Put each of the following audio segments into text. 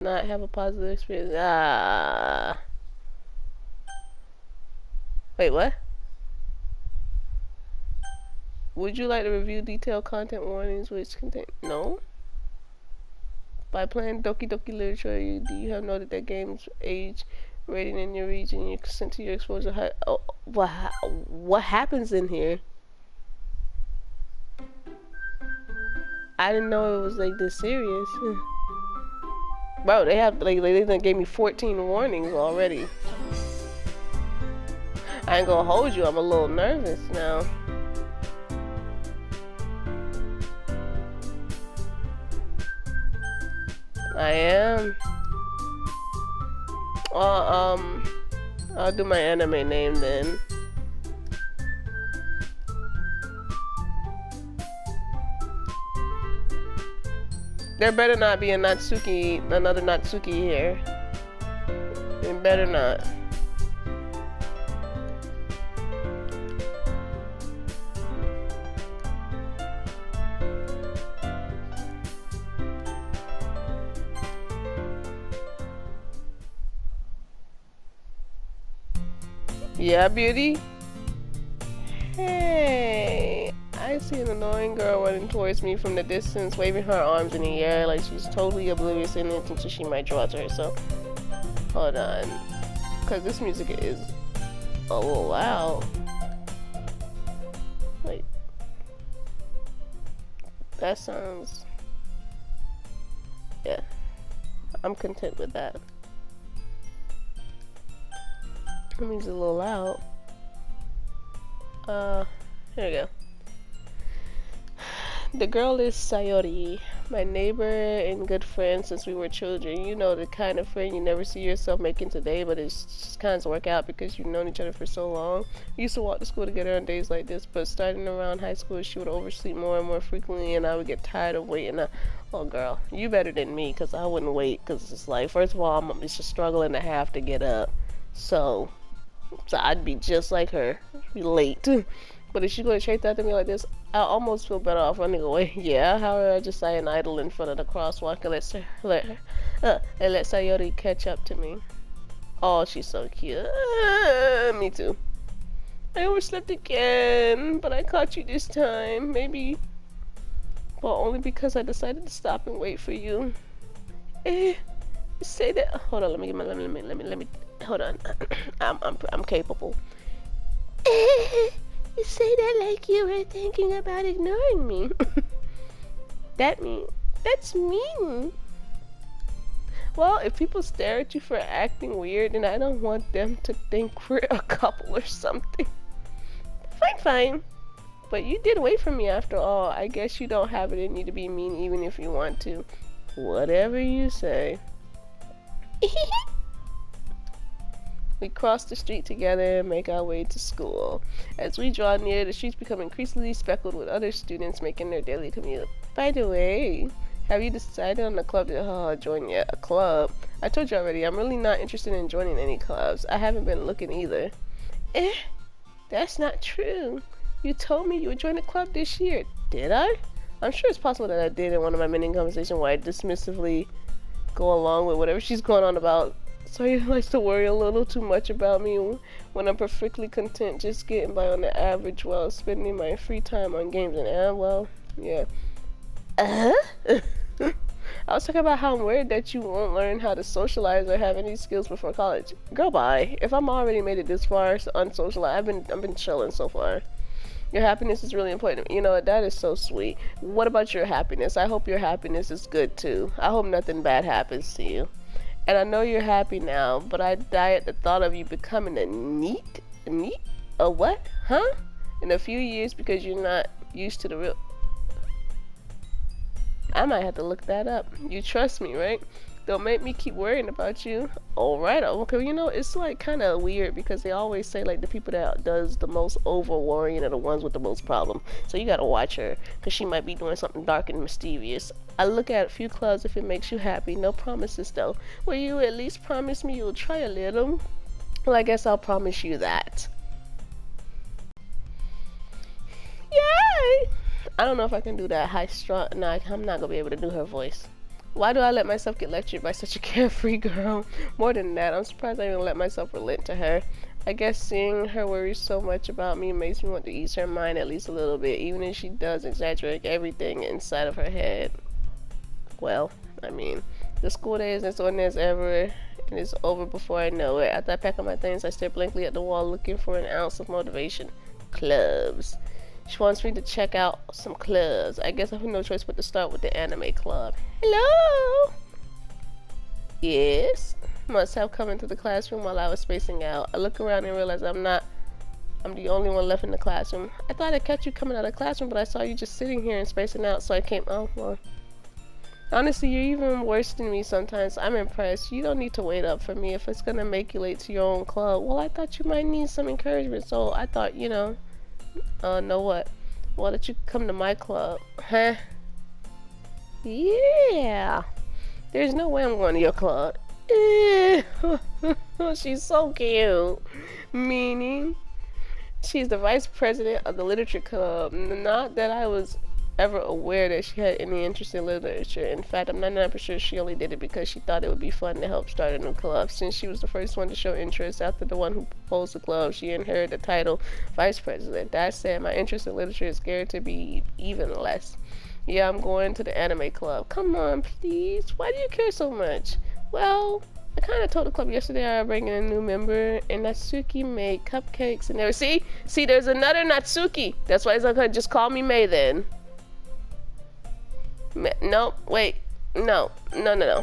not have a positive experience. Ah. Wait, what? Would you like to review detailed content warnings which contain... No? By playing Doki Doki Literature, do you have noted that games age rating in your region, your consent to your exposure high... Oh, what happens in here? I didn't know it was like this serious. Bro, they have like they done gave me 14 warnings already. I ain't gonna hold you, I'm a little nervous now. I am. I'll do my anime name then. There better not be a Natsuki, another Natsuki here. It better not. Yeah, beauty? Hey, I see an annoying girl running towards me from the distance, waving her arms in the air like she's totally oblivious in it until she might draw to herself. Hold on. Because this music is a little loud. Like, that sounds... Yeah. I'm content with that. That means a little loud. Here we go. The girl is Sayori, my neighbor and good friend since we were children. You know, the kind of friend you never see yourself making today, but it's just kind of work out because you've known each other for so long. We used to walk to school together on days like this, but starting around high school, she would oversleep more and more frequently, and I would get tired of waiting. Oh, girl, you better than me, because I wouldn't wait, because it's like, first of all, it's a struggle and a half to get up. So I'd be just like her, be late. But if she's going to chase after me like this, I almost feel better off running away. Yeah, how would I just sit and idle in front of the crosswalk and let Sayori catch up to me? Oh, she's so cute. Me too. I overslept again, but I caught you this time. Maybe, well, only because I decided to stop and wait for you. Say that. Hold on. Let me. Hold on. I'm capable. You say that like you were thinking about ignoring me. That's mean. Well, if people stare at you for acting weird, then I don't want them to think we're a couple or something. Fine. But you did wait for me after all. I guess you don't have it in you to be mean even if you want to. Whatever you say. We cross the street together and make our way to school. As we draw near, the streets become increasingly speckled with other students making their daily commute. By the way, have you decided on a club to join yet? A club? I told you already, I'm really not interested in joining any clubs. I haven't been looking either. That's not true. You told me you would join a club this year. Did I? I'm sure it's possible that I did in one of my many conversations where I dismissively go along with whatever she's going on about. So he likes to worry a little too much about me when I'm perfectly content just getting by on the average while spending my free time on games and well, yeah. I was talking about how I'm worried that you won't learn how to socialize or have any skills before college. Girl, bye. If I'm already made it this far unsocialized, I've been chilling so far. Your happiness is really important. You know, that is so sweet. What about your happiness? I hope your happiness is good too. I hope nothing bad happens to you. And I know you're happy now, but I die at the thought of you becoming a what? Huh? In a few years because you're not used to the real... I might have to look that up. You trust me, right? Don't make me keep worrying about you. Alright, okay, you know, it's like kind of weird because they always say like the people that does the most over worrying are the ones with the most problem. So you gotta watch her because she might be doing something dark and mysterious. I look at a few clubs if it makes you happy. No promises though. Will you at least promise me you'll try a little? Well, I guess I'll promise you that. Yay! I don't know if I can do that high strut. No, I'm not gonna be able to do her voice. Why do I let myself get lectured by such a carefree girl? More than that, I'm surprised I even let myself relent to her. I guess seeing her worry so much about me makes me want to ease her mind at least a little bit, even if she does exaggerate everything inside of her head. Well, I mean, the school day is as ordinary as ever, and it's over before I know it. After I pack up my things, I stare blankly at the wall looking for an ounce of motivation. Clubs. She wants me to check out some clubs. I guess I have no choice but to start with the anime club. Hello? Yes? Must have come into the classroom while I was spacing out. I look around and realize I'm the only one left in the classroom. I thought I'd catch you coming out of the classroom, but I saw you just sitting here and spacing out, so I came. Oh, well. Honestly, you're even worse than me sometimes. I'm impressed. You don't need to wait up for me if it's gonna make you late to your own club. Well, I thought you might need some encouragement, so I thought, know what? Why don't you come to my club? Huh? Yeah. There's no way I'm going to your club. She's so cute. Meaning, she's the vice president of the literature club. Not that I was ever aware that she had any interest in literature. In fact, I'm 99% sure she only did it because she thought it would be fun to help start a new club. Since she was the first one to show interest after the one who proposed the club, she inherited the title vice president. That said, my interest in literature is scared to be even less. Yeah, I'm going to the anime club. Come on, please. Why do you care so much? Well, I kind of told the club yesterday I was bringing a new member, and Natsuki made cupcakes and everything. See, there's another Natsuki. That's why it's okay. Just call me May then. No, wait. No. There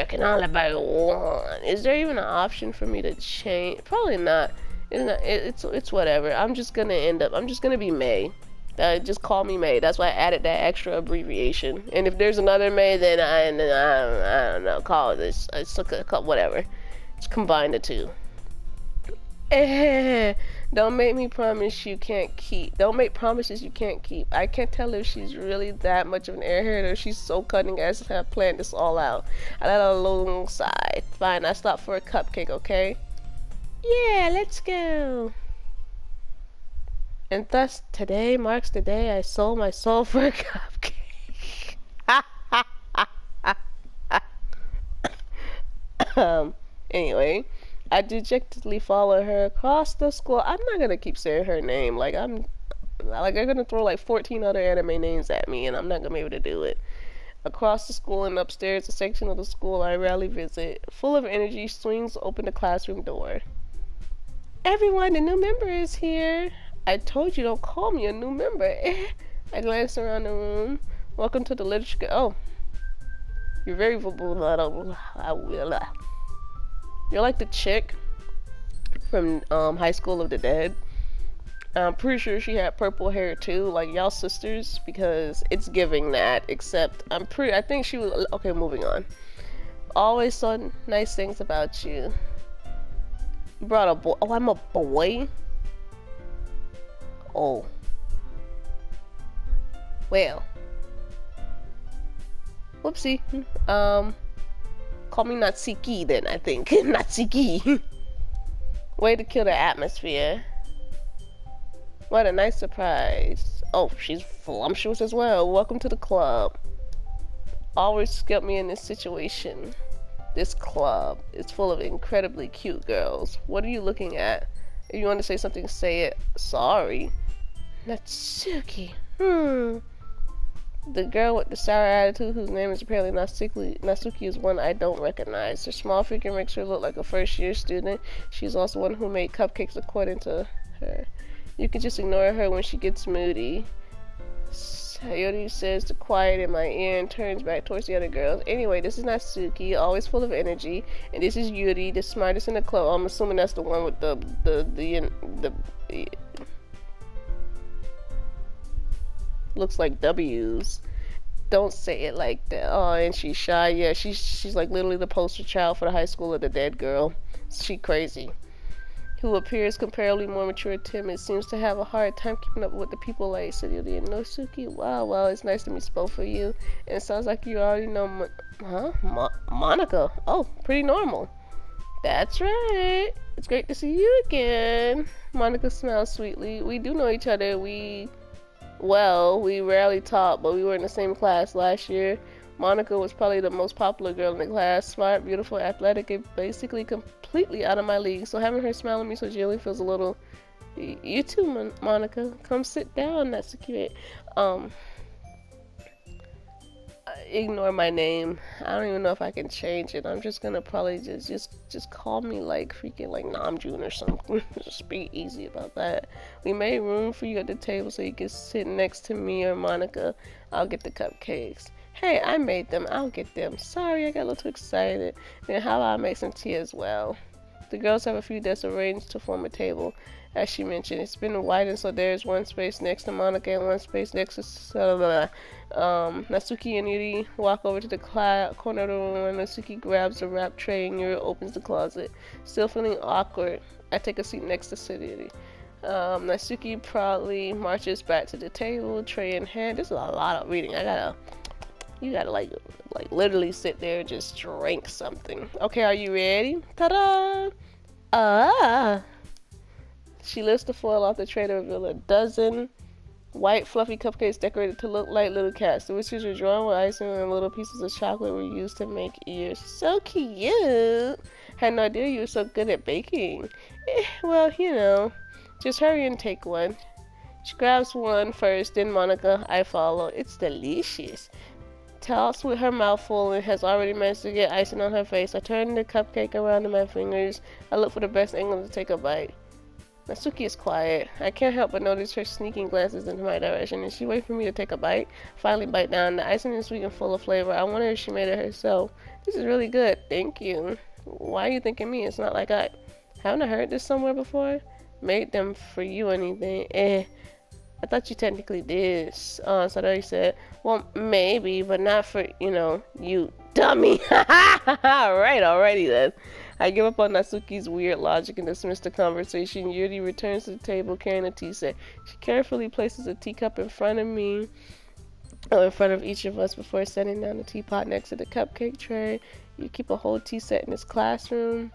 can only be one. Is there even an option for me to change? Probably not. It's whatever. I'm just gonna be May. Just call me May. That's why I added that extra abbreviation. And if there's another May, then I don't know. Call it this. It's whatever. Just combine the two. Don't make me promise you can't keep. Don't make promises you can't keep. I can't tell if she's really that much of an airhead or she's so cunning as to have planned this all out. I let out a long sigh. Fine, I stopped for a cupcake, okay? Yeah, let's go. And thus, today marks the day I sold my soul for a cupcake. Anyway, I dejectedly follow her across the school. I'm not gonna keep saying her name. They're gonna throw like 14 other anime names at me, and I'm not gonna be able to do it. Across the school and upstairs, a section of the school I rarely visit, full of energy, swings open the classroom door. Everyone, the new member is here. I told you don't call me a new member. I glance around the room. Welcome to the literature. Oh, you're very You're like the chick from High School of the Dead. I'm pretty sure she had purple hair too, like y'all sisters, because it's giving that. Except I think she was okay. Moving on. Always saw nice things about you. You brought a boy. Oh, I'm a boy. Oh. Well. Whoopsie. Call me Natsuki then, I think. Natsuki. Way to kill the atmosphere. What a nice surprise. Oh, she's voluptuous as well. Welcome to the club. Always get me in this situation. This club is full of incredibly cute girls. What are you looking at? If you want to say something, say it. Sorry. Natsuki. The girl with the sour attitude, whose name is apparently Natsuki, is one I don't recognize. Her small figure makes her look like a first-year student. She's also one who made cupcakes according to her. You can just ignore her when she gets moody. Sayori says to quiet in my ear and turns back towards the other girls. Anyway, this is Natsuki, always full of energy, and this is Yuri, the smartest in the club. I'm assuming that's the one with the looks like W's. Don't say it like that. Oh, and she's shy. Yeah, she's like literally the poster child for the High School of the Dead girl. She crazy. Who appears comparably more mature and timid, seems to have a hard time keeping up with the people like Sayori and Natsuki. Wow, well, it's nice to meet both of you. And it sounds like you already know Monica. Oh, pretty normal. That's right. It's great to see you again. Monica smiles sweetly. We do know each other. Well, we rarely talked, but we were in the same class last year. Monica was probably the most popular girl in the class. Smart, beautiful, athletic, and basically completely out of my league. So having her smile at me so gently feels a little. You too, Monica. Come sit down. That's cute. Um, ignore my name. I don't even know if I can change it. I'm just gonna probably just call me like freaking like Namjoon or something. Just be easy about that. We made room for you at the table so you can sit next to me or Monica. I'll get the cupcakes. Hey, I made them. I'll get them. Sorry, I got a little too excited. Then how about I make some tea as well? The girls have a few desks arranged to form a table. As she mentioned, it's been widened so there's one space next to Monica and one space next to Natsuki and Yuri walk over to the corner of the room and Natsuki grabs the wrap tray and Yuri opens the closet. Still feeling awkward, I take a seat next to Yuri. Natsuki proudly marches back to the table, tray in hand. This is a lot of reading. You gotta like literally sit there and just drink something. Okay, are you ready? Ta-da! Ah! She lifts the foil off the tray to reveal a dozen white fluffy cupcakes decorated to look like little cats. The whiskers are drawn with icing and little pieces of chocolate were used to make ears. So cute! Had no idea you were so good at baking. Well, you know, just hurry and take one. She grabs one first, then Monica, I follow. It's delicious. Talks with her mouth full and has already managed to get icing on her face. I turn the cupcake around in my fingers. I look for the best angle to take a bite. Natsuki is quiet. I can't help but notice her sneaking glances in my direction, and she waits for me to take a bite. Finally bite down. The icing is sweet and full of flavor. I wonder if she made it herself. This is really good. Thank you. Why are you thanking me? It's not like haven't I heard this somewhere before? Made them for you anything? I thought you technically did. Sadori said, well, maybe, but not for, you dummy. Alright, alrighty then. I give up on Natsuki's weird logic and dismiss the conversation. Yuri returns to the table carrying a tea set. She carefully places a teacup in front of me, in front of each of us before setting down the teapot next to the cupcake tray. You keep a whole tea set in this classroom.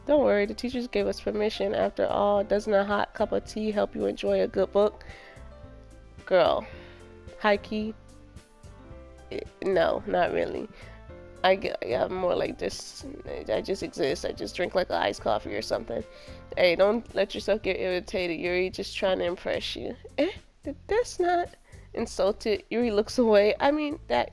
Don't worry, the teachers gave us permission. After all, doesn't a hot cup of tea help you enjoy a good book? Girl, high key, no, not really. I'm more like this. I just exist. I just drink like an iced coffee or something. Hey, don't let yourself get irritated. Yuri just trying to impress you. That's not insulted. Yuri looks away. I mean, I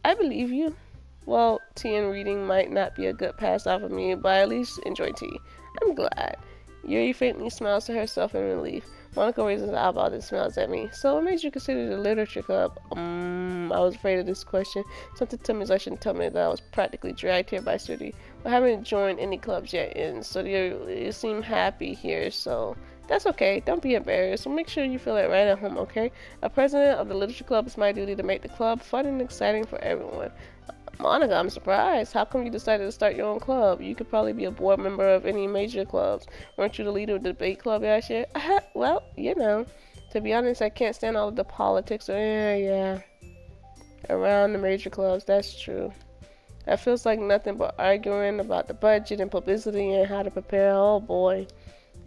believe you. Well, tea and reading might not be a good pass off of me, but I at least enjoy tea. I'm glad. Yuri faintly smiles to herself in relief. Monica raises an eyebrow and smiles at me. So what made you consider the literature club? I was afraid of this question. Something told me I shouldn't tell me that I was practically dragged here by Sturdy. I haven't joined any clubs yet, and so you seem happy here, so that's okay. Don't be embarrassed. So make sure you feel it right at home, okay? A president of the literature club is my duty to make the club fun and exciting for everyone. Monica, I'm surprised. How come you decided to start your own club? You could probably be a board member of any major clubs. Weren't you the leader of the debate club last year? Well, to be honest, I can't stand all of the politics around the major clubs. That's true. That feels like nothing but arguing about the budget and publicity and how to prepare. Oh boy.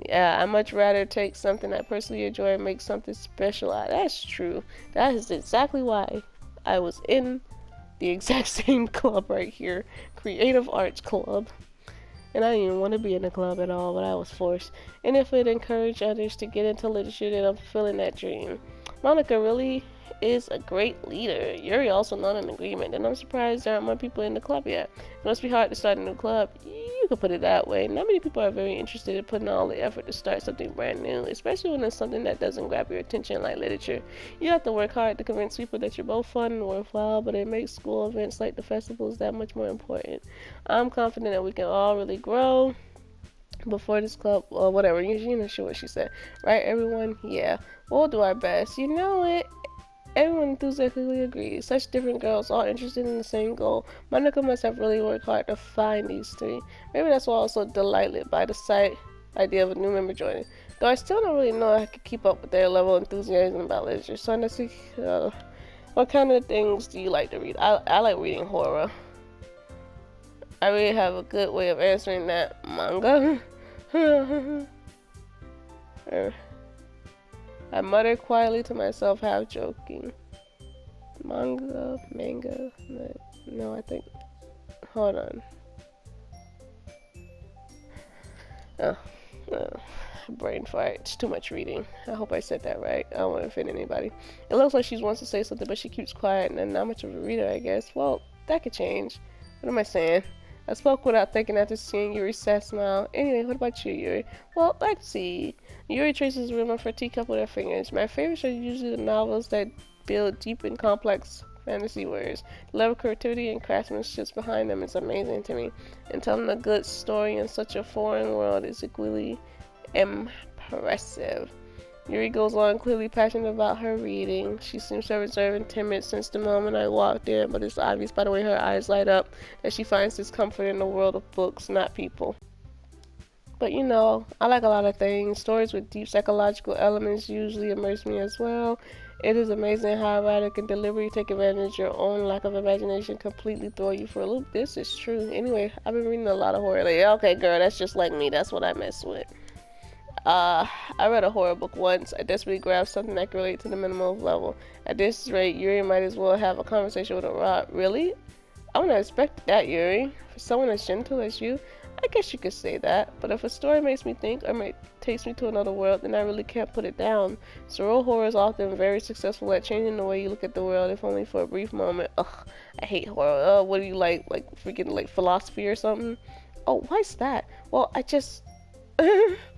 Yeah, I'd much rather take something I personally enjoy and make something special out. That's true. That is exactly why I was in the exact same club right here, Creative Arts Club. And I didn't even want to be in the club at all, but I was forced. And if it encouraged others to get into literature, then I'm fulfilling that dream. Monica really is a great leader. Yuri also not in agreement, and I'm surprised there aren't more people in the club yet. It must be hard to start a new club. You could put it that way. Not many people are very interested in putting all the effort to start something brand new, especially when it's something that doesn't grab your attention like literature. You have to work hard to convince people that you're both fun and worthwhile, but it makes school events like the festivals that much more important. I'm confident that we can all really grow before this club, or whatever. You're not sure what she said. Right, everyone? Yeah. We'll do our best. You know it. Everyone enthusiastically agrees. Such different girls, all interested in the same goal. Monica must have really worked hard to find these three. Maybe that's why I was so delighted by the idea of a new member joining. Though I still don't really know if I could keep up with their level of enthusiasm about literature. So let's see, what kind of things do you like to read? I like reading horror. I really have a good way of answering that. Manga. I muttered quietly to myself, half joking. Manga, no, I think, hold on. Oh, oh, brain fart. It's too much reading. I hope I said that right. I don't want to offend anybody. It looks like she wants to say something, but she keeps quiet and not much of a reader, I guess. Well, that could change. What am I saying? I spoke without thinking after seeing Yuri's sad smile. Anyway, what about you, Yuri? Well, let's see. Yuri traces the rim of her teacup with her fingers. My favorites are usually the novels that build deep and complex fantasy words. The level of creativity and craftsmanship behind them is amazing to me. And telling a good story in such a foreign world is equally impressive. Yuri goes on, clearly passionate about her reading. She seems so reserved and timid since the moment I walked in, but it's obvious by the way her eyes light up that she finds discomfort in the world of books, not people. But you know, I like a lot of things. Stories with deep psychological elements usually immerse me as well. It is amazing how a writer can deliberately take advantage of your own lack of imagination, completely throw you for a loop. This is true. Anyway, I've been reading a lot of horror lately. Okay, girl, that's just like me. That's what I mess with. I read a horror book once. I desperately grabbed something that could relate to the minimum level. At this rate, Yuri might as well have a conversation with a rod. Really? I wouldn't have expected that, Yuri. For someone as gentle as you, I guess you could say that. But if a story makes me think or takes me to another world, then I really can't put it down. Surreal horror is often very successful at changing the way you look at the world, if only for a brief moment. Ugh, I hate horror. What do you like? Like freaking like philosophy or something? Oh, why's that? Well, I just...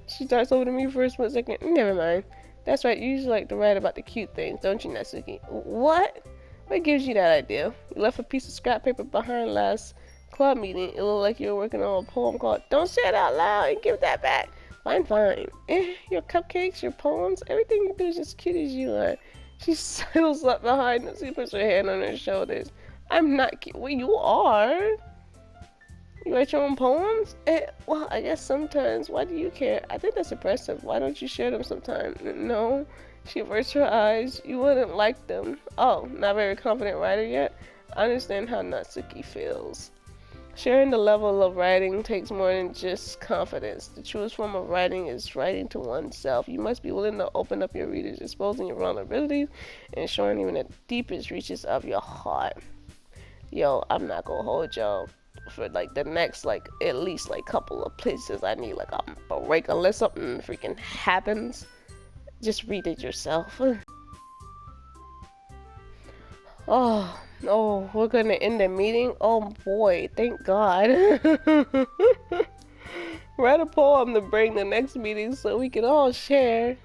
She starts over to me for a split second. Never mind. That's right, you usually like to write about the cute things, don't you, Natsuki? What? What gives you that idea? You left a piece of scrap paper behind last club meeting. It looked like you were working on a poem called Don't Say It Out Loud and Give That Back. Fine, fine. Your cupcakes, your poems, everything you do is as cute as you are. She settles up behind us. She puts her hand on her shoulders. I'm not cute. Well, you are. You write your own poems? Well, I guess sometimes. Why do you care? I think that's impressive. Why don't you share them sometime? No. She averts her eyes. You wouldn't like them. Oh, not very confident writer yet? I understand how Natsuki feels. Sharing the level of writing takes more than just confidence. The truest form of writing is writing to oneself. You must be willing to open up your readers, exposing your vulnerabilities, and showing even the deepest reaches of your heart. Yo, I'm not gonna hold y'all. For like the next like at least like couple of places I need like a break unless something freaking happens. Just read it yourself. Oh, we're gonna end the meeting? Oh boy, thank God. Write a poem to bring the next meeting so we can all share.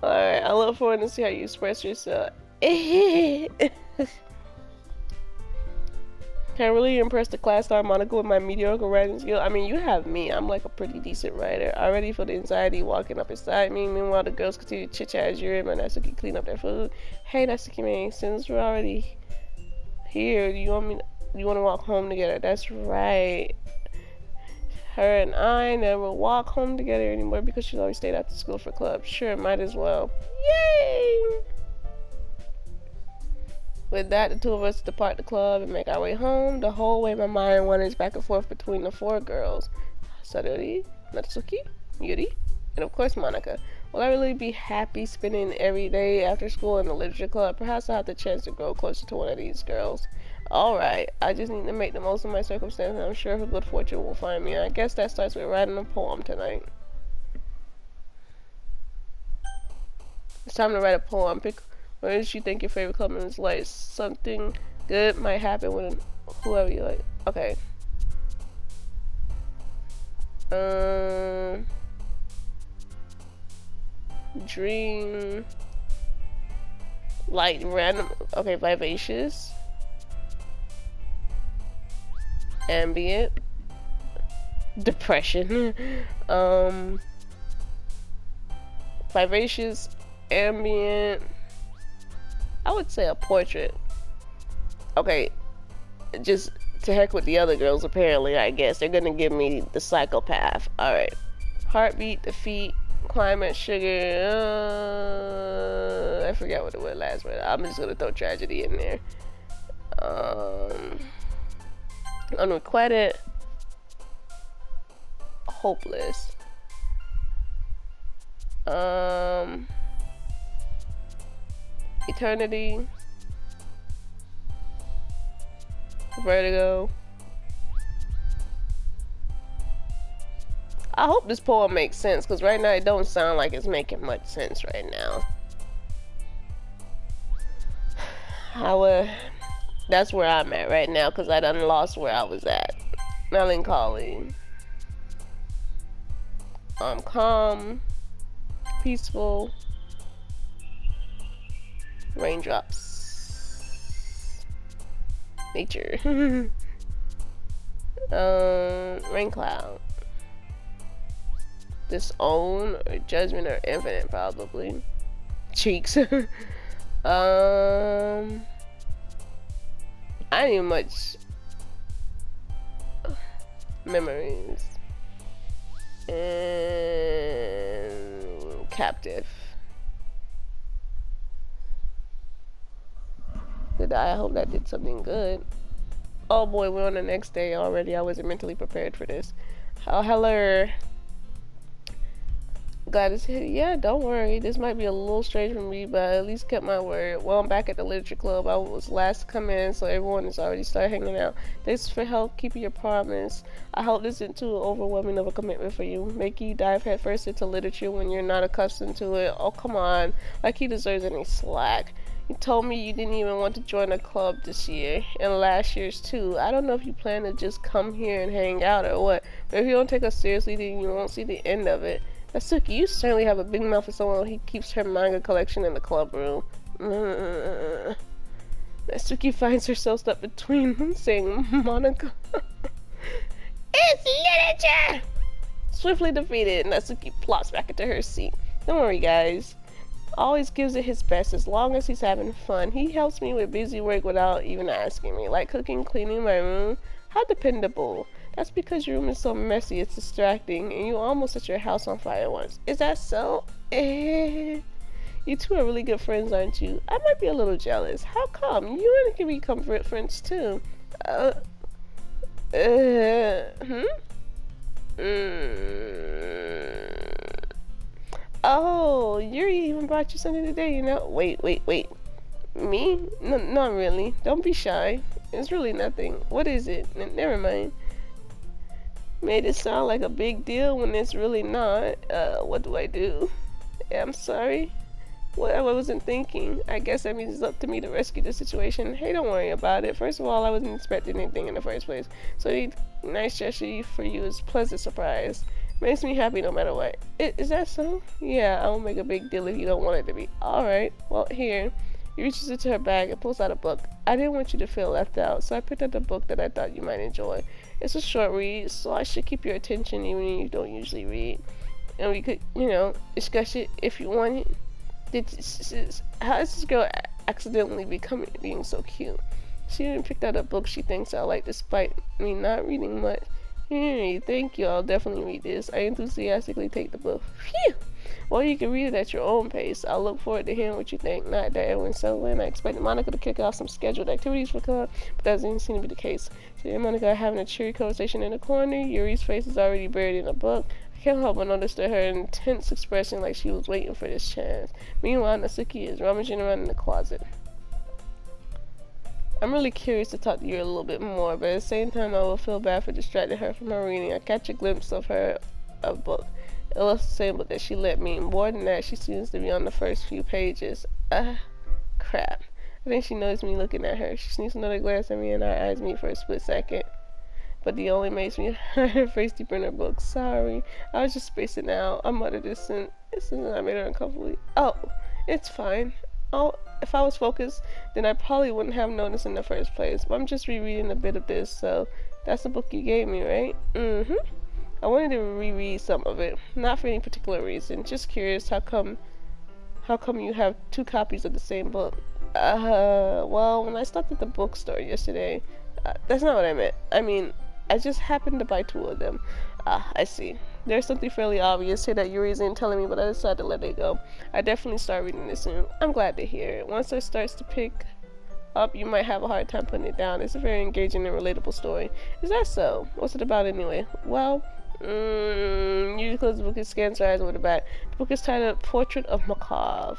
Alright, I look forward to see how you express yourself. Can really impress the class star Monica with my mediocre writing skill. I mean, you have me. I'm like a pretty decent writer. I already feel the anxiety walking up beside me. Meanwhile, the girls continue to chit-chat as Yuri and Natsuki clean up their food. Hey, Natsuki, man, since we're already here, do you want to walk home together? That's right. Her and I never walk home together anymore because she's always stayed after school for club. Sure, might as well. Yay! With that, the two of us depart the club and make our way home. The whole way my mind wanders back and forth between the four girls. Saruri, Natsuki, Yuri, and of course Monica. Will I really be happy spending every day after school in the literature club? Perhaps I'll have the chance to grow closer to one of these girls. Alright, I just need to make the most of my circumstances. I'm sure her good fortune will find me. I guess that starts with writing a poem tonight. It's time to write a poem. Pick what did you think your favorite color is like? Something good might happen when whoever you like. Okay. Dream. Like random. Okay, vivacious. Ambient. Depression. Vivacious. Ambient. I would say a portrait. Okay, just to heck with the other girls, apparently, I guess. They're gonna give me the psychopath. Alright. Heartbeat, defeat, climate, sugar. I forgot what the word last word. I'm just gonna throw tragedy in there. Unrequited. Hopeless. Eternity, Vertigo. I hope this poem makes sense, because right now it don't sound like it's making much sense right now. That's where I'm at right now, because I done lost where I was at. Melancholy. Calm, peaceful, raindrops, nature, rain cloud, disown, or judgment, or infinite, probably. Cheeks. I need much memories. And captive. I hope that did something good. Oh boy, we're on the next day already. I wasn't mentally prepared for this. Oh, hello. Glad to see you. Yeah, don't worry. This might be a little strange for me, but I at least kept my word. Well, I'm back at the literature club. I was last to come in, so everyone has already started hanging out. Thanks for help keeping your promise. I hope this isn't too overwhelming of a commitment for you. Making you dive headfirst into literature when you're not accustomed to it. Oh, come on. Like he deserves any slack. You told me you didn't even want to join a club this year, and last year's too. I don't know if you plan to just come here and hang out or what, but if you don't take us seriously, then you won't see the end of it. Natsuki, you certainly have a big mouth for someone who keeps her manga collection in the club room. Natsuki finds herself stuck between them, saying, Monica. It's literature! Swiftly defeated, Natsuki plops back into her seat. Don't worry, guys. Always gives it his best as long as he's having fun. He helps me with busy work without even asking me, like cooking, cleaning my room. How dependable. That's because your room is so messy, it's distracting, and you almost set your house on fire once. Is that so? You two are really good friends, aren't you? I might be a little jealous. How come? You and can become friends too. Oh, Yuri even brought you something today, you know? Wait. Me? No, not really. Don't be shy. It's really nothing. What is it? Never mind. Made it sound like a big deal when it's really not. What do I do? I'm sorry. What I wasn't thinking. I guess that means it's up to me to rescue the situation. Hey, don't worry about it. First of all, I wasn't expecting anything in the first place. So a nice gesture for you is a pleasant surprise. Makes me happy no matter what. Is that so? Yeah, I won't make a big deal if you don't want it to be. Alright, well, here. He reaches into her bag and pulls out a book. I didn't want you to feel left out, so I picked up a book that I thought you might enjoy. It's a short read, so I should keep your attention even if you don't usually read. And we could, discuss it if you want it. How is this girl accidentally being so cute? She even picked out a book she thinks I like despite me not reading much. Hey, thank you. I'll definitely read this. I enthusiastically take the book. Phew! Well, you can read it at your own pace. I'll look forward to hearing what you think. Not that everyone's settling. I expected Monica to kick off some scheduled activities for club, but that doesn't seem to be the case. Today, and Monica are having a cheery conversation in the corner. Yuri's face is already buried in a book. I can't help but notice that her intense expression like she was waiting for this chance. Meanwhile, Natsuki is rummaging around in the closet. I'm really curious to talk to you a little bit more, but at the same time I will feel bad for distracting her from her reading. I catch a glimpse of her book. It was the same book that she lent me. More than that, she seems to be on the first few pages. Crap. I think she noticed me looking at her. She sneaks another glance at me and our eyes meet for a split second. But the only makes me her face deeper in her book. Sorry. I was just spacing out. I muttered this and I made her uncomfortable. Oh, it's fine. If I was focused, then I probably wouldn't have noticed in the first place. But I'm just rereading a bit of this, so that's the book you gave me, right? I wanted to reread some of it, not for any particular reason. Just curious, how come you have two copies of the same book? Well, when I stopped at the bookstore yesterday, that's not what I meant. I mean, I just happened to buy two of them. I see. There's something fairly obvious here that Yuri isn't telling me, but I decided to let it go. I definitely start reading this soon. I'm glad to hear it. Once it starts to pick up, you might have a hard time putting it down. It's a very engaging and relatable story. Is that so? What's it about anyway? Well, You close the book and scans her eyes over the back. The book is titled Portrait of Macabre.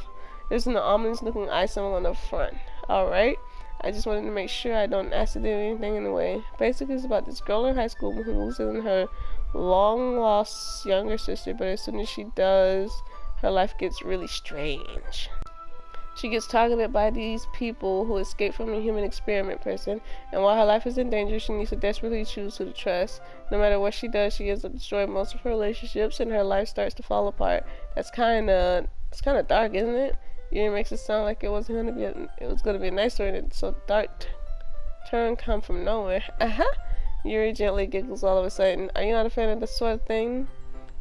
There's an ominous looking eye symbol on the front. Alright. I just wanted to make sure I don't accidentally anything in the way. Basically, it's about this girl in high school who moves in her long lost younger sister, but as soon as she does, her life gets really strange. She gets targeted by these people who escaped from a human experiment prison, and while her life is in danger, she needs to desperately choose who to trust. No matter what she does, she ends up destroying most of her relationships, and her life starts to fall apart. It's kind of dark, isn't it? It makes it sound like it was gonna be a nice story, and so dark turn come from nowhere. Yuri gently giggles all of a sudden. Are you not a fan of this sort of thing?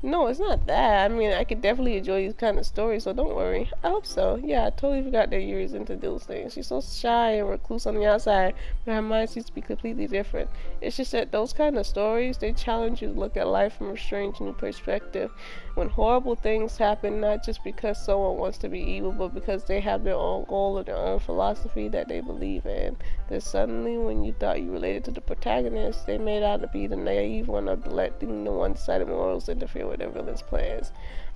No, it's not that. I mean, I could definitely enjoy these kind of stories, so don't worry. I hope so. Yeah, I totally forgot that Yuri's into those things. She's so shy and recluse on the outside, but her mind seems to be completely different. It's just that those kind of stories, they challenge you to look at life from a strange new perspective. When horrible things happen, not just because someone wants to be evil, but because they have their own goal or their own philosophy that they believe in, then suddenly when you thought you related to the protagonist, they made out to be the naive one or letting the one-sided morals interfere with their villain's plans.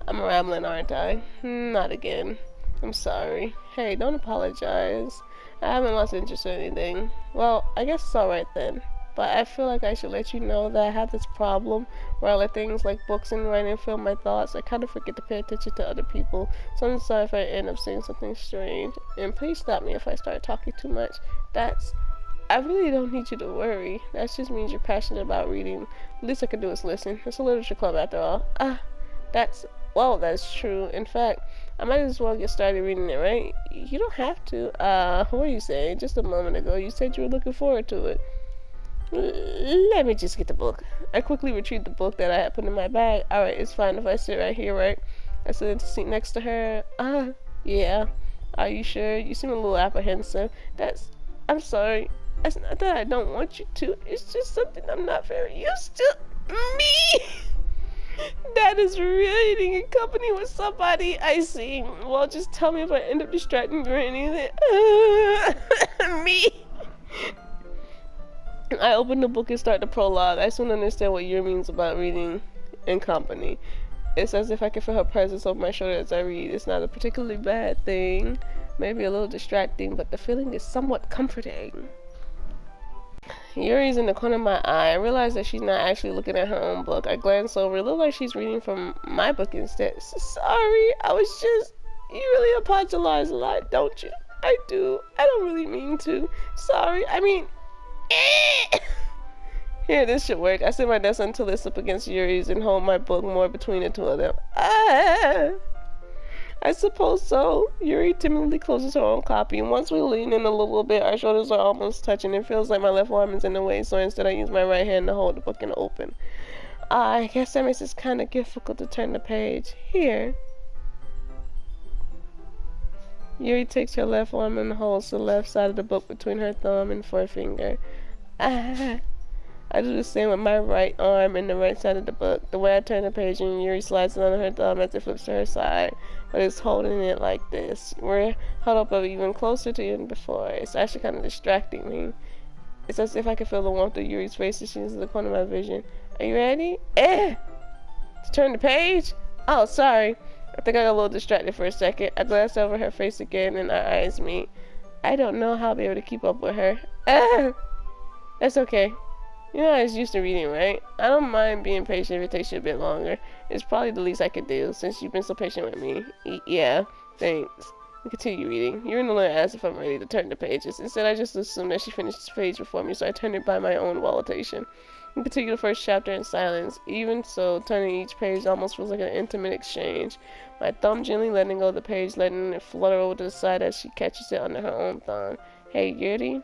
I'm rambling, aren't I? Not again. I'm sorry. Hey, don't apologize. I haven't lost interest in anything. Well, I guess it's alright then. But I feel like I should let you know that I have this problem where I let things like books and writing fill my thoughts. I kind of forget to pay attention to other people. So I'm sorry if I end up saying something strange. And please stop me if I start talking too much. I really don't need you to worry. That just means you're passionate about reading. The least I can do is listen. It's a literature club after all. That's true. In fact, I might as well get started reading it, right? You don't have to. What are you saying? Just a moment ago, you said you were looking forward to it. Let me just get the book. I quickly retrieved the book that I had put in my bag. Alright, it's fine if I sit right here, right? I sit in the seat next to her. Yeah. Are you sure? You seem a little apprehensive. I'm sorry. It's not that I don't want you to. It's just something I'm not very used to. Me! That is reading in company with somebody I see. Well, just tell me if I end up distracting you or anything. Me! I open the book and start the prologue. I soon understand what Yuri means about reading in company. It's as if I can feel her presence over my shoulder as I read. It's not a particularly bad thing, maybe a little distracting, but the feeling is somewhat comforting. Yuri's in the corner of my eye. I realize that she's not actually looking at her own book. I glance over. It looks like she's reading from my book instead. Sorry, you really apologize a lot, don't you? I do. I don't really mean to. Sorry, I mean... Here, this should work. I sit my desk until it's up against Yuri's and hold my book more between the two of them. I suppose so. Yuri timidly closes her own copy, and once we lean in a little bit, our shoulders are almost touching. It feels like my left arm is in the way, so instead I use my right hand to hold the book and open. I guess that makes it kind of difficult to turn the page. Here. Yuri takes her left arm and holds the left side of the book between her thumb and forefinger. I do the same with my right arm and the right side of the book. The way I turn the page and Yuri slides it under her thumb as it flips to her side, but it's holding it like this. We're huddled up even closer to you than before. It's actually kind of distracting me. It's as if I can feel the warmth of Yuri's face as she's in the corner of my vision. Are you ready? To turn the page? Oh, sorry. I think I got a little distracted for a second. I glanced over her face again and our eyes meet. I don't know how I'll be able to keep up with her. That's okay. You know I was used to reading, right? I don't mind being patient if it takes you a bit longer. It's probably the least I could do, since you've been so patient with me. Yeah, thanks. We continue reading. You're gonna learn as if I'm ready to turn the pages. Instead, I just assumed that she finished the page before me, so I turned it by my own volitation. We continue the first chapter in silence. Even so, turning each page almost feels like an intimate exchange. My thumb gently letting go of the page, letting it flutter over to the side as she catches it under her own thumb. Hey, Yuri?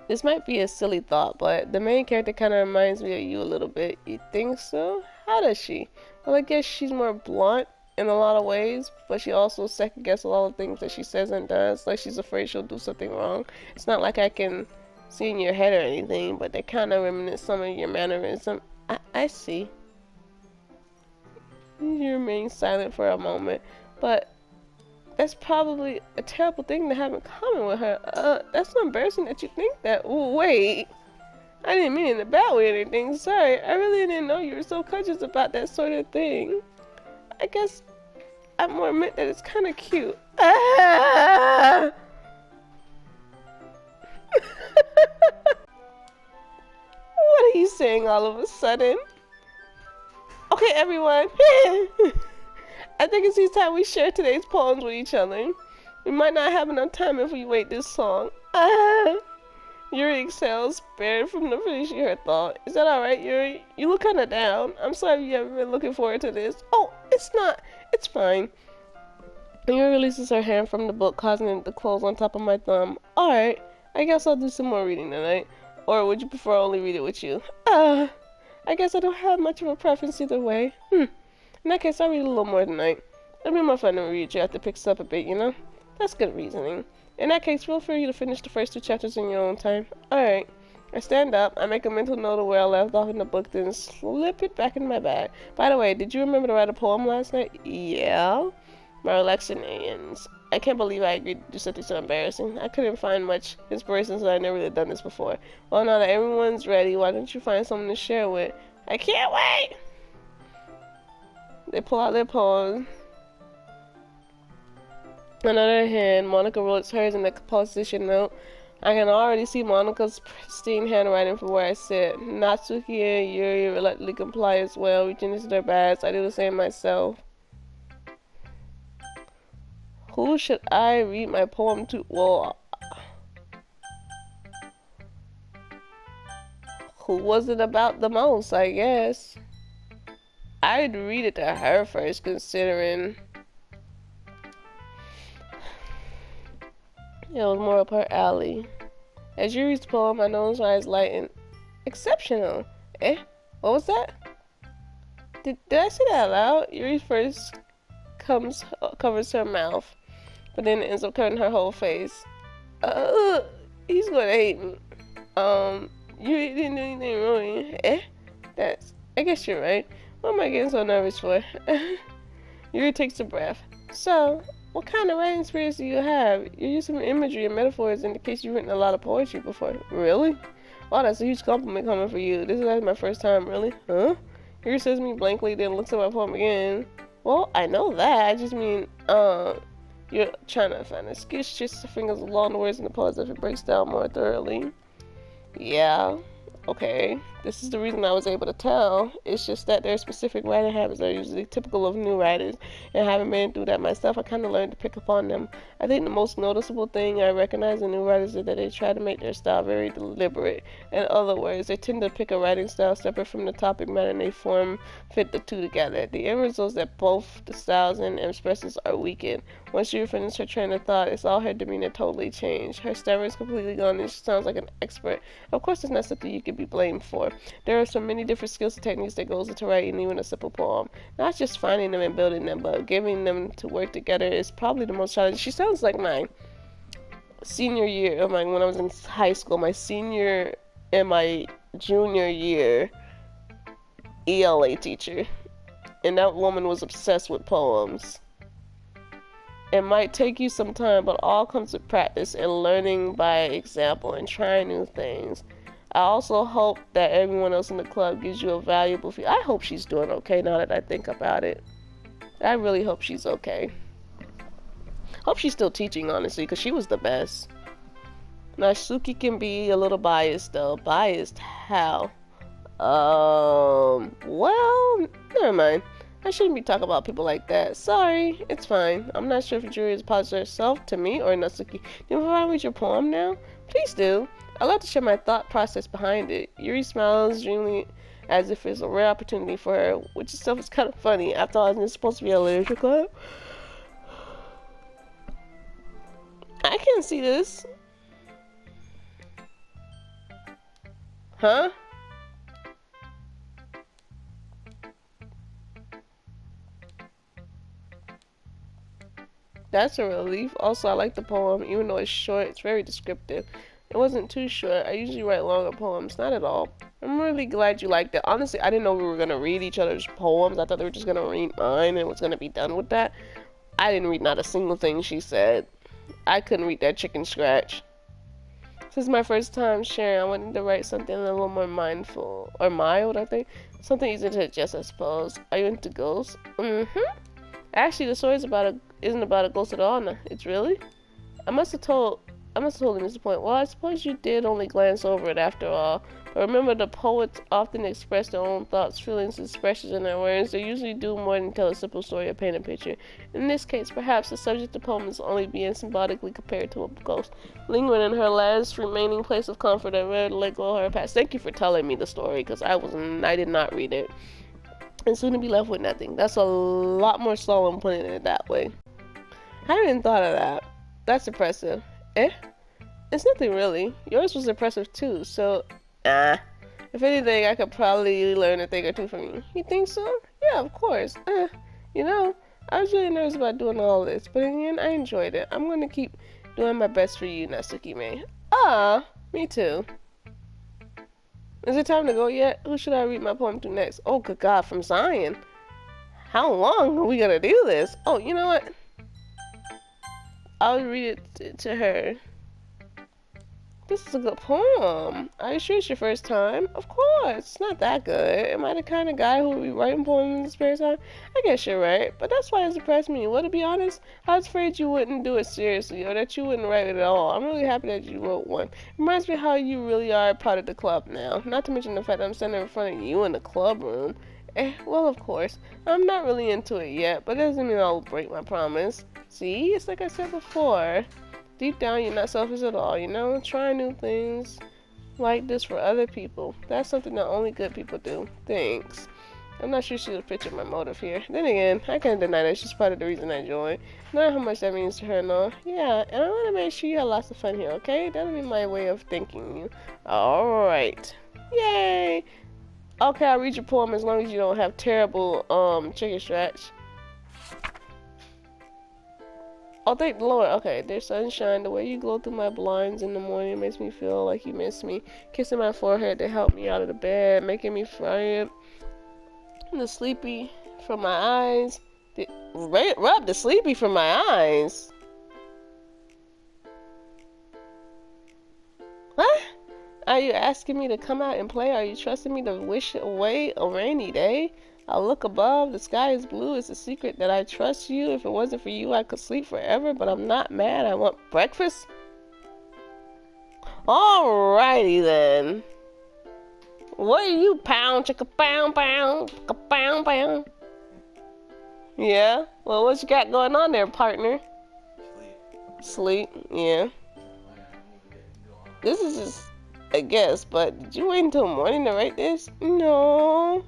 This might be a silly thought, but the main character kind of reminds me of you a little bit. You think so? How does she? Well, I guess she's more blunt in a lot of ways, but she also second guesses a lot of things that she says and does. Like she's afraid she'll do something wrong. It's not like I can see in your head or anything, but they kind of reminisce some of your mannerism. I see. You remain silent for a moment, but that's probably a terrible thing to have in common with her. That's so embarrassing that you think that. Wait. I didn't mean it in a bad way or anything. Sorry, I really didn't know you were so conscious about that sort of thing. I guess I more meant that it's kind of cute. Ah! What are you saying all of a sudden? Okay, everyone. I think it's time we share today's poems with each other. We might not have enough time if we wait this long. Ah! Yuri exhales, spared from the finishing her thought. Is that alright, Yuri? You look kinda down. I'm sorry you haven't been looking forward to this. Oh, it's not. It's fine. Yuri releases her hand from the book, causing it to close on top of my thumb. Alright, I guess I'll do some more reading tonight. Or would you prefer only read it with you? I guess I don't have much of a preference either way. In that case, I'll read a little more tonight. It'll be more fun to read you after it picks up a bit, you know? That's good reasoning. In that case, feel free to finish the first 2 chapters in your own time. Alright. I stand up, I make a mental note of where I left off in the book, then slip it back in my bag. By the way, did you remember to write a poem last night? Yeah. My relaxation ends. I can't believe I agreed to do something so embarrassing. I couldn't find much inspiration since I'd never really done this before. Well, now that everyone's ready, why don't you find someone to share with? I can't wait! They pull out their poems. On the other hand, Monica wrote hers in the composition note. I can already see Monica's pristine handwriting from where I sit. Natsuki and Yuri reluctantly comply as well, reaching into their bags. I do the same myself. Who should I read my poem to? Well, who was it about the most, I guess? I'd read it to her first, considering it was more up her alley. As you read the poem, my nose eyes lighten. Exceptional. Eh? What was that? Did I say that out loud? Yuri first covers her mouth, but then it ends up covering her whole face. He's gonna hate me. You didn't do anything wrong. Eh? I guess you're right. What am I getting so nervous for? Yuri takes a breath. So, what kind of writing experience do you have? You use some imagery and metaphors indicates you've written a lot of poetry before. Really? Wow, that's a huge compliment coming for you. This is my first time, really? Huh? Yuri says me blankly, then looks at my poem again. Well, I know that. I just mean, you're trying to find an excuse. Just the fingers along the words in the pause if it breaks down more thoroughly. Yeah. Okay, this is the reason I was able to tell. It's just that their specific writing habits are usually typical of new writers, and having been through that myself, I kind of learned to pick up on them. I think the most noticeable thing I recognize in new writers is that they try to make their style very deliberate. In other words, they tend to pick a writing style separate from the topic matter and they fit the two together. The end result is that both the styles and expressions are weakened. Once you finish her train of thought, it's all her demeanor totally changed. Her stammer is completely gone and she sounds like an expert. Of course, it's not something you can be blamed for. There are so many different skills and techniques that goes into writing even a simple poem. Not just finding them and building them, but getting them to work together is probably the most challenging. She sounds like my senior year, when I was in high school, my senior and my junior year ELA teacher. And that woman was obsessed with poems. It might take you some time, but all comes with practice and learning by example and trying new things. I also hope that everyone else in the club gives you a valuable feel. I hope she's doing okay now that I think about it. I really hope she's okay. Hope she's still teaching, honestly, because she was the best. Natsuki can be a little biased, though. Biased? How? Well, never mind. I shouldn't be talking about people like that. Sorry, it's fine. I'm not sure if Julia is positive herself to me or Natsuki. Do you want to read your poem now? Please do. I'd love to share my thought process behind it. Yuri smiles dreamily as if it's a rare opportunity for her, which itself is kind of funny. After all, isn't it supposed to be a literature club? I can't see this. Huh? That's a relief. Also, I like the poem, even though it's short, it's very descriptive. It wasn't too short. I usually write longer poems, not at all. I'm really glad you liked it. Honestly, I didn't know we were going to read each other's poems. I thought they were just going to read mine and was going to be done with that. I didn't read not a single thing she said. I couldn't read that chicken scratch. This is my first time sharing. I wanted to write something a little more mindful. Or mild, I think. Something easy to digest, I suppose. Are you into ghosts? Mm-hmm. Actually, the story isn't about a ghost at all. No, it's really? I must have told him this point. Well, I suppose you did only glance over it after all. But remember, the poets often express their own thoughts, feelings, and expressions in their words. They usually do more than tell a simple story or paint a picture. In this case, perhaps the subject of the poem is only being symbolically compared to a ghost, lingering in her last remaining place of comfort and ready to let go of her past. Thank you for telling me the story, because I did not read it. And soon to be left with nothing. That's a lot more solemn putting it that way. I hadn't thought of that. That's impressive. Eh? It's nothing really. Yours was impressive too, so if anything, I could probably learn a thing or two from you. You think so? Yeah, of course. You know, I was really nervous about doing all this, but in the end, I enjoyed it. I'm gonna keep doing my best for you, Natsuki-me. Me too. Is it time to go yet? Who should I read my poem to next? Oh, good God, from Zion. How long are we gonna do this? Oh, you know what? I'll read it to her. This is a good poem. Are you sure it's your first time? Of course. It's not that good. Am I the kind of guy who would be writing poems in his spare time? I guess you're right. But that's why it surprised me. Well, to be honest, I was afraid you wouldn't do it seriously or that you wouldn't write it at all. I'm really happy that you wrote one. It reminds me how you really are part of the club now. Not to mention the fact that I'm standing in front of you in the club room. Well, of course. I'm not really into it yet, but it doesn't mean I'll break my promise. See? It's like I said before. Deep down, you're not selfish at all, you know? Trying new things like this for other people. That's something that only good people do. Thanks. I'm not sure she was picturing my motive here. Then again, I can't deny that she's part of the reason I joined. Not how much that means to her and all. Yeah, and I want to make sure you have lots of fun here, okay? That'll be my way of thanking you. Alright. Yay! Okay, I'll read your poem as long as you don't have terrible, chicken scratch. Oh, thank the Lord. Okay, there's sunshine. The way you glow through my blinds in the morning makes me feel like you miss me. Kissing my forehead to help me out of the bed, making me frightened. The sleepy from my eyes. Rub the sleepy from my eyes. What? Are you asking me to come out and play? Are you trusting me to wish away a rainy day? I look above, the sky is blue. It's a secret that I trust you. If it wasn't for you, I could sleep forever, but I'm not mad. I want breakfast. Alrighty then. What are you, pound, chicka pound, pound, chicka pound, pound? Yeah? Well, what you got going on there, partner? Sleep, yeah. This is just a guess, but did you wait until morning to write this? No.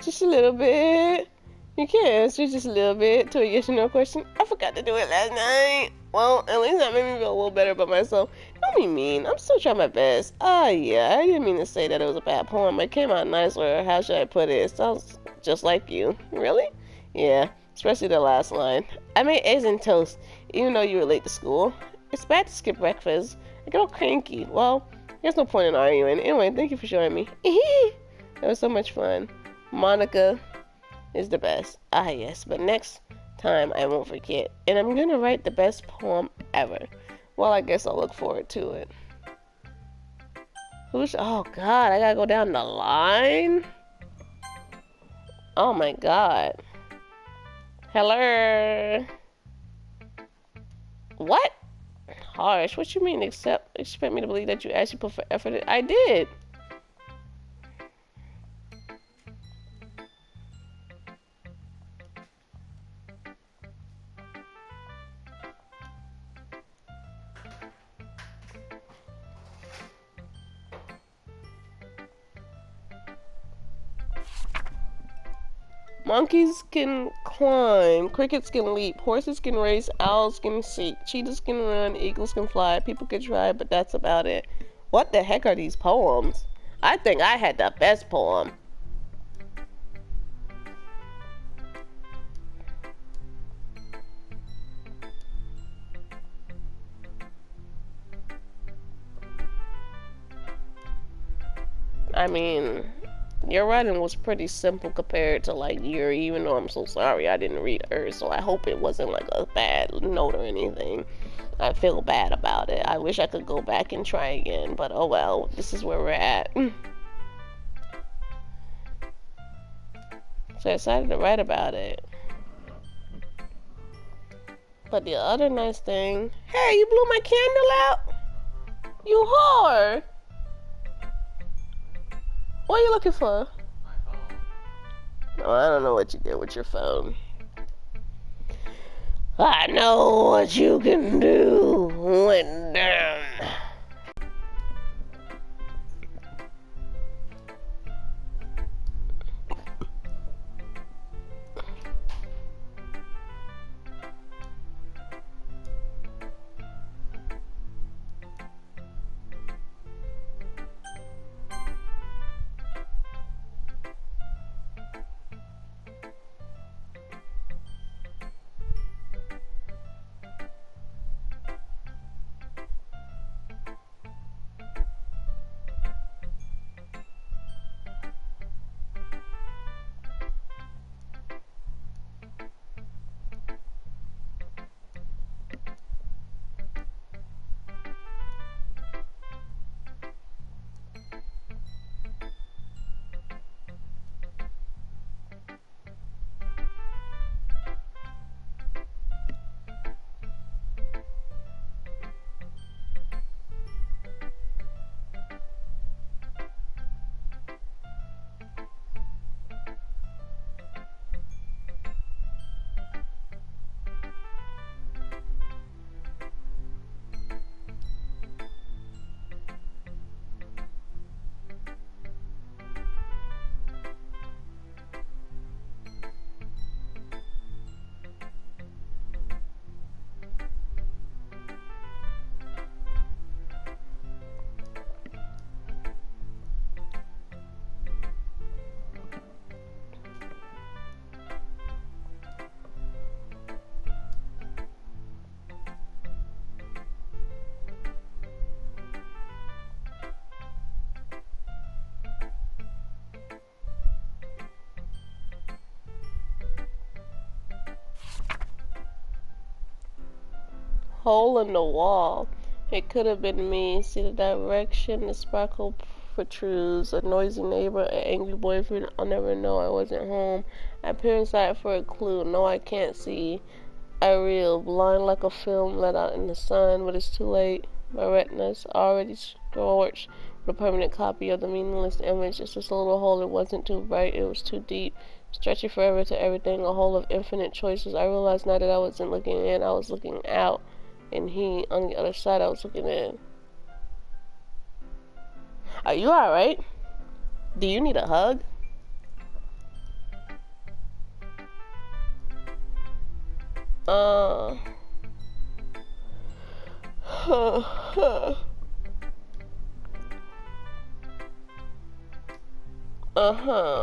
Just a little bit. You can answer just a little bit to a yes or no question. I forgot to do it last night. Well, at least that made me feel a little better about myself. Don't be mean. I'm still trying my best. Yeah, I didn't mean to say that it was a bad poem. It came out nice, or how should I put it? It sounds just like you. Really? Yeah, especially the last line. I made eggs and toast, even though you were late to school. It's bad to skip breakfast. I get all cranky. Well, there's no point in arguing. Anyway, thank you for showing me. That was so much fun. Monica is the best. Yes, but next time I won't forget. And I'm gonna write the best poem ever. Well, I guess I'll look forward to it. Oh God, I gotta go down the line? Oh my God. Hello? What? Harsh, what you mean expect me to believe that you actually put for effort? I did. Monkeys can climb, crickets can leap, horses can race, owls can seek, cheetahs can run, eagles can fly, people can try, but that's about it. What the heck are these poems? I think I had the best poem. I mean, Your writing was pretty simple compared to like Yuri, even though I'm so sorry I didn't read hers, so I hope it wasn't like a bad note or anything. I feel bad about it. I wish I could go back and try again, but oh well, this is where we're at. So I decided to write about it. But the other nice thing, hey, you blew my candle out? You whore! What are you looking for? Oh, I don't know what you did with your phone. I know what you can do when down. Hole in the wall. It could have been me. See the direction the sparkle protrudes. A noisy neighbor, an angry boyfriend. I'll never know I wasn't home. I peer inside for a clue. No, I can't see. I reel, blind like a film let out in the sun, but it's too late. My retina's already scorched with a permanent copy of the meaningless image. It's just a little hole. It wasn't too bright. It was too deep. Stretching forever to everything, a hole of infinite choices. I realized now that I wasn't looking in, I was looking out. And he, on the other side, I was looking in. Are you alright? Do you need a hug?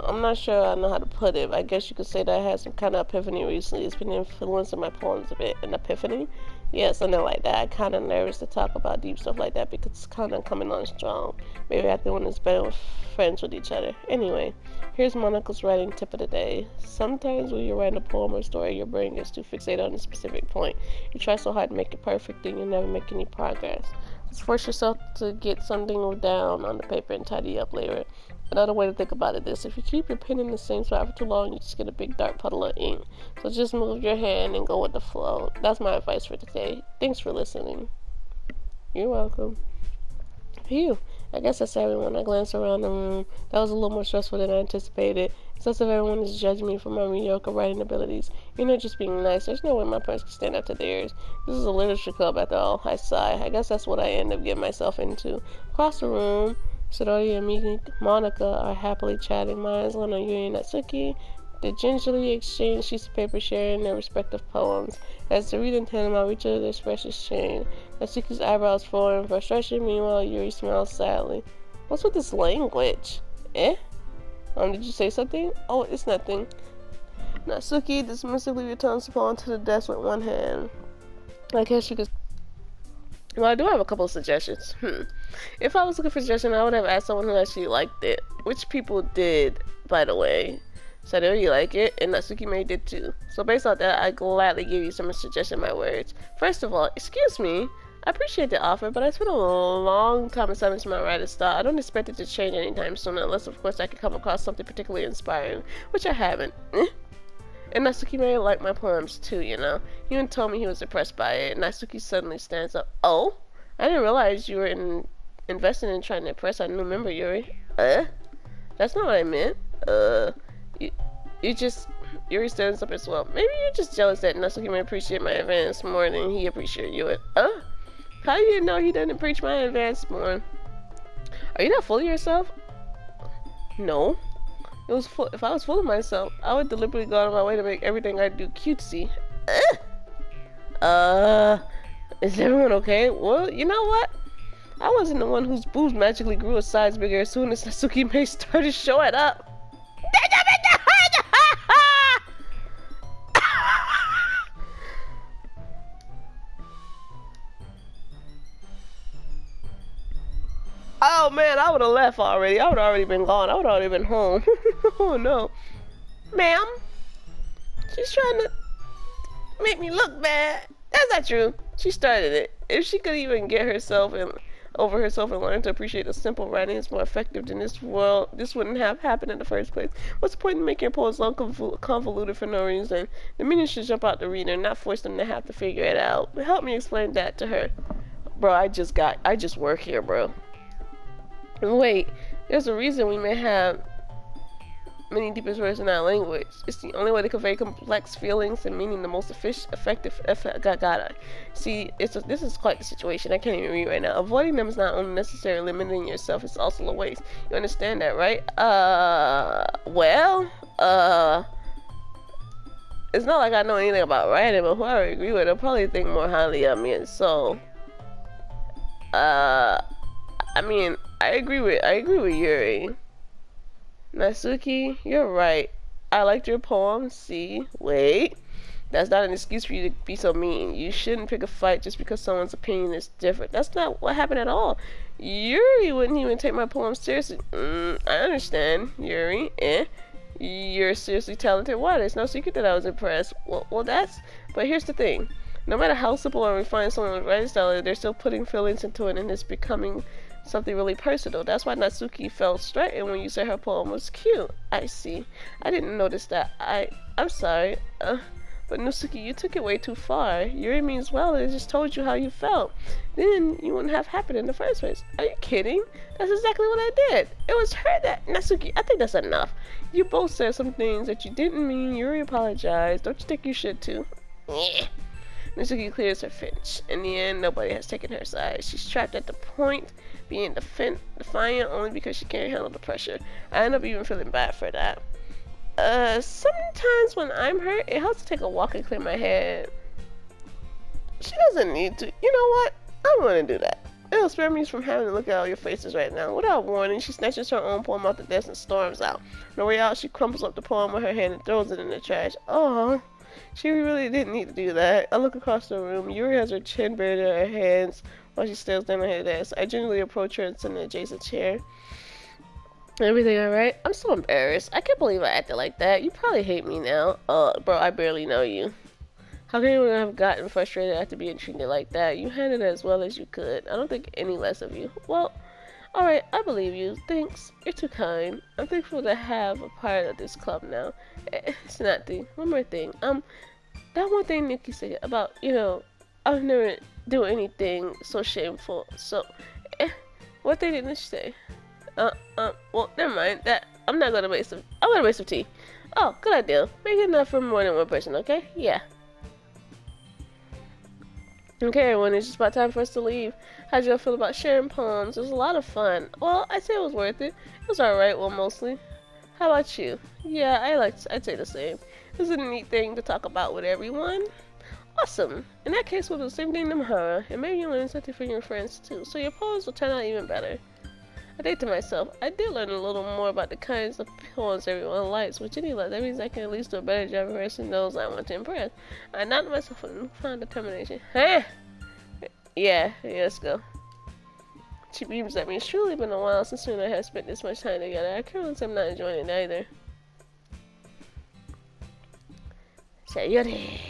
I'm not sure I know how to put it. I guess you could say that I had some kind of epiphany recently. It's been influencing my poems a bit. An epiphany? Yeah, something like that. I'm kind of nervous to talk about deep stuff like that because it's kind of coming on strong. Maybe I think when it's better with friends with each other. Anyway, here's Monica's writing tip of the day. Sometimes when you're writing a poem or story, your brain gets too fixated on a specific point. You try so hard to make it perfect and you never make any progress. Just force yourself to get something down on the paper and tidy up later. Another way to think about it is if you keep your pen in the same spot for too long, you just get a big dark puddle of ink. So just move your hand and go with the flow. That's my advice for today. Thanks for listening. You're welcome. Phew. I guess that's everyone. I glanced around the room. That was a little more stressful than I anticipated. It's as if everyone is judging me for my mediocre writing abilities. You're not just being nice. There's no way my parents can stand up to theirs. This is a literature club after all. I sigh. I guess that's what I end up getting myself into. Across the room, Sidori and Monica are happily chatting. My eyes on Yuri and Natsuki. They gingerly exchange sheets of paper, sharing their respective poems. As they read in tandem, I reach out their expressions change. Natsuki's eyebrows furrow in frustration. Meanwhile, Yuri smiles sadly. What's with this language? Eh? Did you say something? Oh, it's nothing. Natsuki dismissively returns the poem to the desk with one hand. I guess you could. Well, I do have a couple of suggestions. If I was looking for suggestions, I would have asked someone who actually liked it. Which people did, by the way. Said they really like it, and Natsuki May did too. So based on that, I gladly give you some suggestion my words. First of all, excuse me. I appreciate the offer, but I spent a long time deciding to my writer's style. I don't expect it to change anytime soon, unless of course I can come across something particularly inspiring, which I haven't. And Natsuki May liked my poems too, you know. He even told me he was impressed by it. Natsuki suddenly stands up. Oh? I didn't realize you were invested in trying to impress our new member, Yuri. That's not what I meant. You, you just... Yuri stands up as well. Maybe you're just jealous that Natsuki May appreciate my advance more than he appreciated you. How do you know he didn't appreciate my advance more? Are you not full of yourself? No. If I was full of myself, I would deliberately go out of my way to make everything I do cutesy. Is everyone okay? Well, you know what? I wasn't the one whose boobs magically grew a size bigger as soon as Natsuki May started showing up. Oh man, I would have left already. I would have already been gone. I would have already been home. Oh no. Ma'am? She's trying to make me look bad. That's not true. She started it. If she could even get herself and over herself and learn to appreciate that simple writing is more effective than this world, this wouldn't have happened in the first place. What's the point in making your poems long convoluted for no reason? The meaning should jump out the reader, not force them to have to figure it out. Help me explain that to her. Bro, I just work here, bro. Wait, there's a reason we may have many deepest words in our language. It's the only way to convey complex feelings and meaning the most effective. See, this is quite the situation. I can't even read right now. Avoiding them is not only necessarily limiting yourself, it's also a waste. You understand that, right? It's not like I know anything about writing, but whoever I agree with, they'll probably think more highly of me, and so, I mean, I agree with Yuri. Natsuki, you're right. I liked your poem. See, wait. That's not an excuse for you to be so mean. You shouldn't pick a fight just because someone's opinion is different. That's not what happened at all. Yuri wouldn't even take my poem seriously. I understand, Yuri. You're a seriously talented writer. It's no secret that I was impressed. But here's the thing. No matter how simple or refined someone's writing style is, they're still putting feelings into it, and it's becoming something really personal. That's why Natsuki felt straightened when you said her poem was cute. I see. I didn't notice that. I'm sorry. But Natsuki, you took it way too far. Yuri means well, and just told you how you felt. Then you wouldn't have happened in the first place. Are you kidding? That's exactly what I did. It was her that... Natsuki, I think that's enough. You both said some things that you didn't mean. Yuri apologized. Don't you think you should too? Yeah. Natsuki clears her finch. In the end, nobody has taken her side. She's trapped at the point, being defiant only because she can't handle the pressure. I end up even feeling bad for that. Sometimes when I'm hurt, it helps to take a walk and clear my head. She doesn't need to. You know what? I'm gonna do that. It'll spare me from having to look at all your faces right now. Without warning, she snatches her own poem off the desk and storms out. On the way out, she crumples up the poem with her hand and throws it in the trash. Oh. She really didn't need to do that. I look across the room. Yuri has her chin buried in her hands while she stares down at her desk. I gingerly approach her and sit in the adjacent chair. Everything alright? I'm so embarrassed. I can't believe I acted like that. You probably hate me now. Bro, I barely know you. How can anyone have gotten frustrated after being treated like that? You handled it as well as you could. I don't think any less of you. Well, alright, I believe you. Thanks. You're too kind. I'm thankful to have a part of this club now. It's not the... One more thing. That one thing Nikki said about, I've never do anything so shameful. So, what thing did she say? Well, never mind. I'm gonna make some tea. Oh, good idea. Make enough for more than one person, okay? Yeah. Okay, everyone, it's just about time for us to leave. How'd y'all feel about sharing poems? It was a lot of fun. Well, I'd say it was worth it. It was alright, well, mostly. How about you? Yeah, I'd say the same. It was a neat thing to talk about with everyone. Awesome. In that case, we'll do the same thing tomorrow, and maybe you'll learn something from your friends too, so your poems will turn out even better. I think to myself, I did learn a little more about the kinds of poems everyone likes, which anyway, that means I can at least do a better job of impressing those I want to impress. I nodded myself with newfound determination. Hey! Yeah, let's go. She beams at me. It's truly been a while since you and I have spent this much time together. I can't I'm not enjoying it either. Sayori.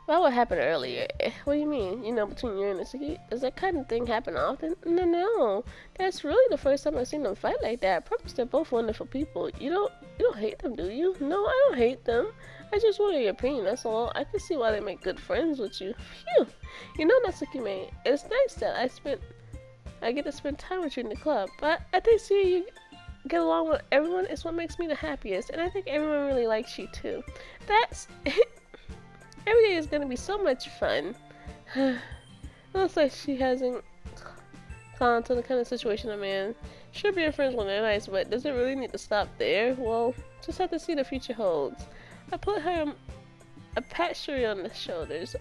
Well, what happened earlier? What do you mean? You know, between you and Natsuki? Does that kind of thing happen often? No, no. That's really the first time I've seen them fight like that. Perhaps they're both wonderful people. You don't hate them, do you? No, I don't hate them. I just wanted your opinion, that's all. I can see why they make good friends with you. Phew. You know, Natsuki, man, it's nice that I get to spend time with you in the club. But I think seeing you get along with everyone is what makes me the happiest. And I think everyone really likes you, too. That's... Every day is gonna be so much fun. Looks like she hasn't gone to the kind of situation I'm in. Sure, being friends when they're nice, but does it really need to stop there? Well, just have to see the future holds. I pat Shuri on the shoulders.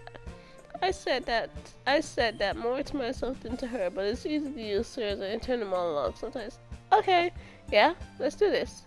I said that more to myself than to her, but it's easy to use her as an internal monologue sometimes. Okay, yeah, let's do this.